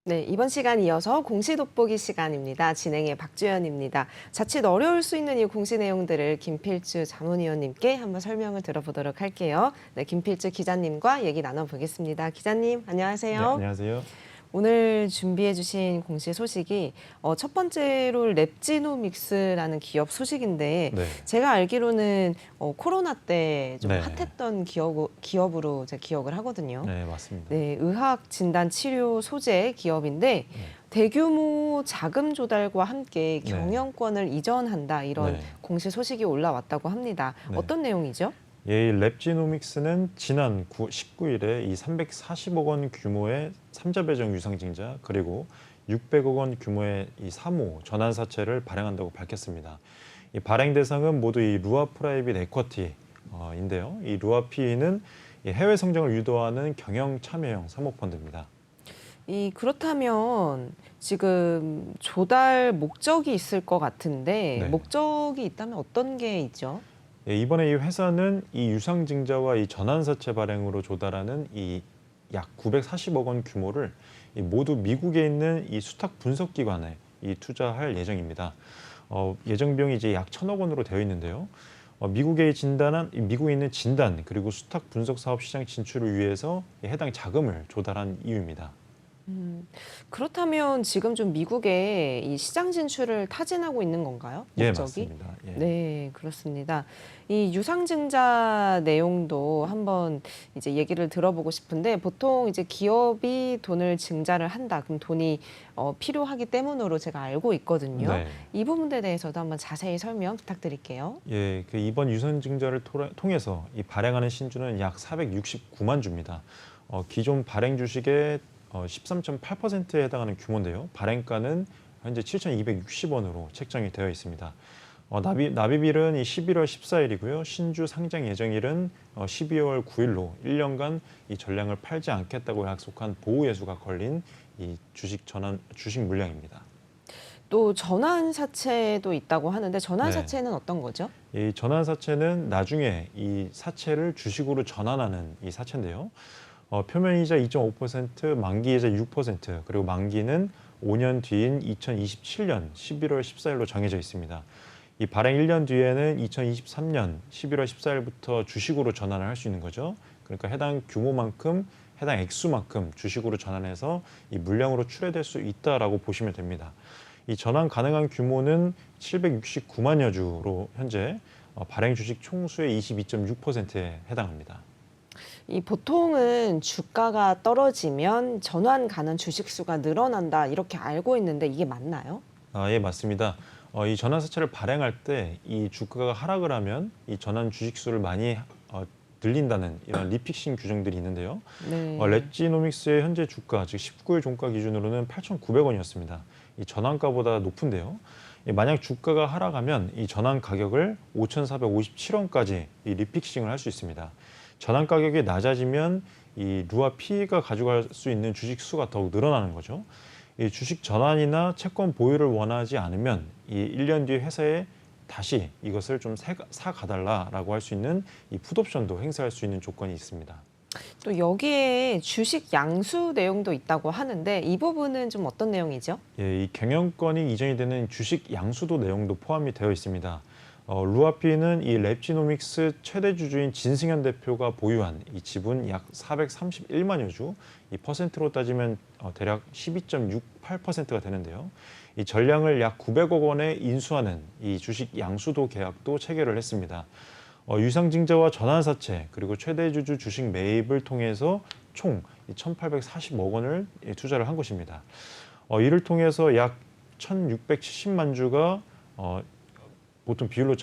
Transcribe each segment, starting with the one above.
네, 이번 시간 이어서 공시 돋보기 시간입니다. 진행의 박주연입니다. 자칫 어려울 수 있는 이 공시 내용들을 김필주 자문위원님께 한번 설명을 들어보도록 할게요. 네, 김필주 기자님과 얘기 나눠보겠습니다. 기자님, 네, 안녕하세요. 안녕하세요. 오늘 준비해주신 공시 소식이 첫 번째로 랩지노믹스라는 기업 소식인데 네. 제가 알기로는 코로나 때 좀 네. 핫했던 기업으로 제가 기억을 하거든요. 네, 맞습니다. 네, 의학 진단 치료 소재 기업인데 대규모 자금 조달과 함께 네. 경영권을 이전한다 이런 네. 공시 소식이 올라왔다고 합니다. 네. 어떤 내용이죠? 이 랩지노믹스는 지난 19일에 이 340억 원 규모의 삼자 배정 유상증자 그리고 600억 원 규모의 이 사모 전환사채를 발행한다고 밝혔습니다. 이 발행 대상은 모두 이 루아 프라이빗 에쿼티인데요. 이 루아 PE는 해외 성장을 유도하는 경영 참여형 사모펀드입니다. 그렇다면 지금 조달 목적이 있을 것 같은데 네. 목적이 있다면 어떤 게 있죠? 예, 이번에 이 회사는 이 유상증자와 이 전환사채 발행으로 조달하는 이 약 940억 원 규모를 이 모두 미국에 있는 이 수탁 분석 기관에 이 투자할 예정입니다. 예정 비용이 이제 약 1,000억 원으로 되어 있는데요. 미국에 있는 진단 그리고 수탁 분석 사업 시장 진출을 위해서 해당 자금을 조달한 이유입니다. 그렇다면 지금 좀 미국에 이 시장 진출을 타진하고 있는 건가요? 예, 목적이? 맞습니다. 예. 네, 그렇습니다. 이 유상증자 내용도 한번 이제 얘기를 들어보고 싶은데 보통 이제 기업이 돈을 증자를 한다. 그럼 돈이 필요하기 때문으로 제가 알고 있거든요. 네. 이 부분에 대해서도 한번 자세히 설명 부탁드릴게요. 예, 그 이번 유상증자를 통해서 이 발행하는 신주는 약 469만 주입니다. 기존 발행 주식의 13.8%에 해당하는 규모인데요. 발행가는 현재 7,260원으로 책정이 되어 있습니다. 납입일은 11월 14일이고요. 신주 상장 예정일은 12월 9일로 1년간 이 전량을 팔지 않겠다고 약속한 보호 예수가 걸린 이 주식 물량입니다. 또 전환사채도 있다고 하는데 전환사채는 네. 어떤 거죠? 이 전환사채는 나중에 이 사채를 주식으로 전환하는 이 사채인데요. 표면이자 2.5%, 만기이자 6%, 그리고 만기는 5년 뒤인 2027년 11월 14일로 정해져 있습니다. 이 발행 1년 뒤에는 2023년 11월 14일부터 주식으로 전환을 할 수 있는 거죠. 그러니까 해당 규모만큼, 해당 액수만큼 주식으로 전환해서 이 물량으로 출회될 수 있다라고 보시면 됩니다. 이 전환 가능한 규모는 769만여 주로 현재 발행 주식 총수의 22.6%에 해당합니다. 보통은 주가가 떨어지면 전환 가는 주식 수가 늘어난다 이렇게 알고 있는데 이게 맞나요? 예, 맞습니다. 이 전환사채를 발행할 때 이 주가가 하락을 하면 이 전환 주식 수를 많이 늘린다는 이런 리픽싱 규정들이 있는데요. 네. 랩지노믹스의 현재 주가, 즉 19일 종가 기준으로는 8,900원이었습니다. 이 전환가보다 높은데요. 만약 주가가 하락하면 이 전환 가격을 5,457원까지 이 리픽싱을 할 수 있습니다. 전환 가격이 낮아지면 이 루아 PE가 가져갈 수 있는 주식 수가 더욱 늘어나는 거죠. 이 주식 전환이나 채권 보유를 원하지 않으면 이 1년 뒤 회사에 다시 이것을 좀 사가달라라고 할 수 있는 이 풋옵션도 행사할 수 있는 조건이 있습니다. 또 여기에 주식 양수 내용도 있다고 하는데 이 부분은 좀 어떤 내용이죠? 예, 이 경영권이 이전이 되는 주식 양수도 내용도 포함이 되어 있습니다. 루아피는 이 랩지노믹스 최대 주주인 진승현 대표가 보유한 이 지분 약 431만여 주, 이 퍼센트로 따지면 대략 12.68%가 되는데요. 이 전량을 약 900억 원에 인수하는 이 주식 양수도 계약도 체결을 했습니다. 유상증자와 전환사채 그리고 최대 주주 주식 매입을 통해서 총 1,840억 원을 투자를 한 것입니다. 이를 통해서 약 1,670만 주가 보통 비율로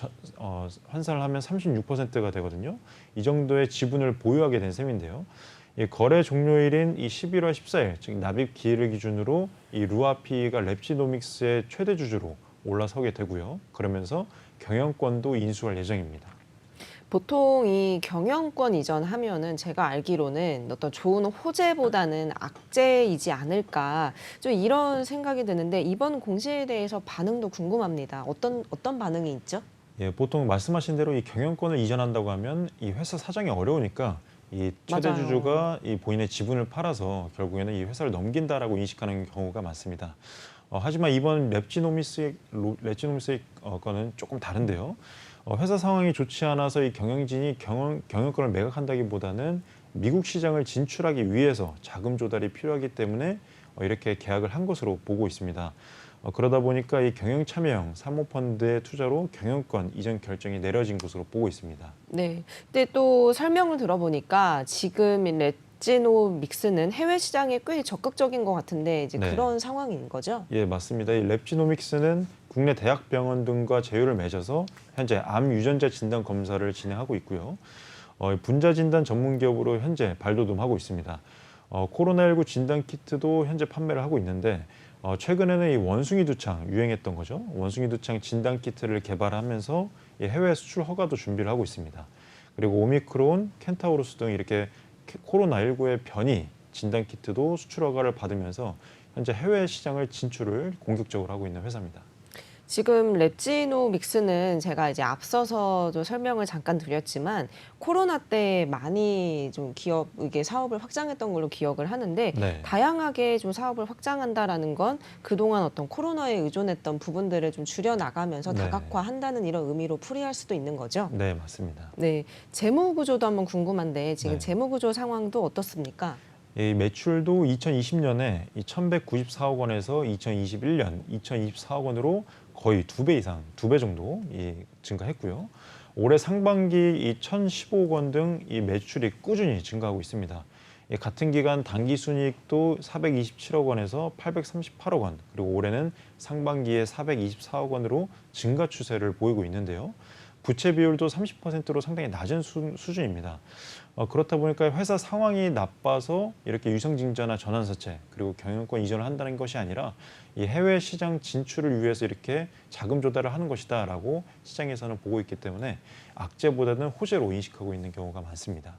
환산을 하면 36%가 되거든요. 이 정도의 지분을 보유하게 된 셈인데요. 이 거래 종료일인 이 11월 14일, 즉 납입 기일을 기준으로 이 루아피가 랩지노믹스의 최대 주주로 올라서게 되고요. 그러면서 경영권도 인수할 예정입니다. 보통 이 경영권 이전하면은 제가 알기로는 어떤 좋은 호재보다는 악재이지 않을까 좀 이런 생각이 드는데 이번 공시에 대해서 반응도 궁금합니다. 어떤 반응이 있죠? 예, 보통 말씀하신 대로 이 경영권을 이전한다고 하면 이 회사 사정이 어려우니까 이 최대 맞아요. 주주가 이 본인의 지분을 팔아서 결국에는 이 회사를 넘긴다라고 인식하는 경우가 많습니다. 하지만 이번 랩지노믹스의 건은 조금 다른데요. 회사 상황이 좋지 않아서 이 경영진이 경영권을 매각한다기보다는 미국 시장을 진출하기 위해서 자금 조달이 필요하기 때문에 이렇게 계약을 한 것으로 보고 있습니다. 그러다 보니까 이 경영 참여형 사모펀드의 투자로 경영권 이전 결정이 내려진 것으로 보고 있습니다. 네. 근데 또 설명을 들어보니까 지금 이 랩지노믹스는 해외 시장에 꽤 적극적인 것 같은데 이제 네. 그런 상황인 거죠? 예, 맞습니다. 이 랩지노믹스는 국내 대학병원 등과 제휴를 맺어서 현재 암 유전자 진단 검사를 진행하고 있고요. 분자 진단 전문 기업으로 현재 발돋움하고 있습니다. 코로나19 진단 키트도 현재 판매를 하고 있는데 최근에는 이 원숭이 두창 유행했던 거죠. 원숭이 두창 진단 키트를 개발하면서 이 해외 수출 허가도 준비를 하고 있습니다. 그리고 오미크론, 켄타우로스 등 이렇게 코로나19의 변이 진단 키트도 수출 허가를 받으면서 현재 해외 시장을 진출을 공격적으로 하고 있는 회사입니다. 지금 랩지노믹스는 제가 이제 앞서서도 설명을 잠깐 드렸지만 코로나 때 많이 좀 이게 사업을 확장했던 걸로 기억을 하는데 네. 다양하게 좀 사업을 확장한다라는 건 그동안 어떤 코로나에 의존했던 부분들을 좀 줄여 나가면서 네. 다각화한다는 이런 의미로 풀이할 수도 있는 거죠. 네, 맞습니다. 네, 재무 구조도 한번 궁금한데 지금 네. 재무 구조 상황도 어떻습니까? 이 매출도 2020년에 1,194억 원에서 2021년 2,024억 원으로 거의 2배 이상, 2배 정도 증가했고요. 올해 상반기 1,015억 원 등 이 매출이 꾸준히 증가하고 있습니다. 같은 기간 당기순이익도 427억 원에서 838억 원, 그리고 올해는 상반기에 424억 원으로 증가 추세를 보이고 있는데요. 부채 비율도 30%로 상당히 낮은 수준입니다. 그렇다 보니까 회사 상황이 나빠서 이렇게 유상증자나 전환사채 그리고 경영권 이전을 한다는 것이 아니라 이 해외 시장 진출을 위해서 이렇게 자금 조달을 하는 것이다라고 시장에서는 보고 있기 때문에 악재보다는 호재로 인식하고 있는 경우가 많습니다.